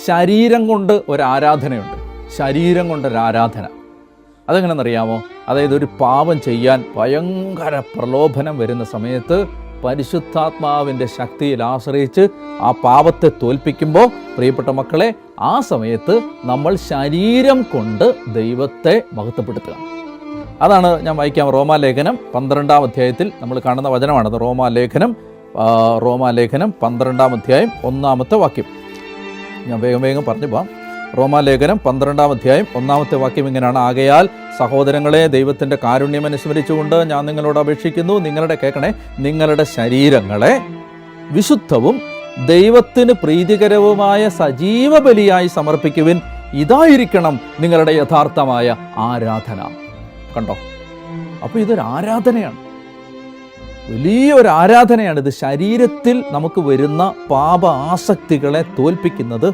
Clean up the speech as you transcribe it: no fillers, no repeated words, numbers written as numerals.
ശരീരം കൊണ്ട് ഒരാരാധനയുണ്ട്. ശരീരം കൊണ്ടൊരാരാധന. അതെങ്ങനെയെന്നറിയാമോ? അതായത് ഒരു പാപം ചെയ്യാൻ ഭയങ്കര പ്രലോഭനം വരുന്ന സമയത്ത് പരിശുദ്ധാത്മാവിൻ്റെ ശക്തിയിൽ ആശ്രയിച്ച് ആ പാപത്തെ തോൽപ്പിക്കുമ്പോൾ, പ്രിയപ്പെട്ട മക്കളെ, ആ സമയത്ത് നമ്മൾ ശരീരം കൊണ്ട് ദൈവത്തെ മഹത്വപ്പെടുത്തുക. അതാണ് ഞാൻ വായിക്കാം. റോമാലേഖനം 12-ാം അധ്യായത്തിൽ നമ്മൾ കാണുന്ന വചനമാണത്. റോമാലേഖനം 12-ാം അധ്യായം 1-ാമത്തെ വാക്യം. ഞാൻ വേഗം പറഞ്ഞു പോവാം. റോമാലേഖനം 12-ാം അധ്യായം 1-ാമത്തെ വാക്യം ഇങ്ങനെയാണ്: ആകയാൽ സഹോദരങ്ങളെ, ദൈവത്തിൻ്റെ കാരുണ്യം അനുസ്മരിച്ചുകൊണ്ട് ഞാൻ നിങ്ങളോട് അപേക്ഷിക്കുന്നു, നിങ്ങളുടെ ശരീരങ്ങളെ വിശുദ്ധവും ദൈവത്തിന് പ്രീതികരവുമായ സജീവ ബലിയായി സമർപ്പിക്കുവിൻ. ഇതായിരിക്കണം നിങ്ങളുടെ യഥാർത്ഥമായ ആരാധന. കണ്ടോ? അപ്പോൾ ഇതൊരു ആരാധനയാണ്, വലിയൊരു ആരാധനയാണ്. ഇത് ശരീരത്തിൽ നമുക്ക് വരുന്ന പാപ ആസക്തികളെ തോൽപ്പിക്കുന്നത്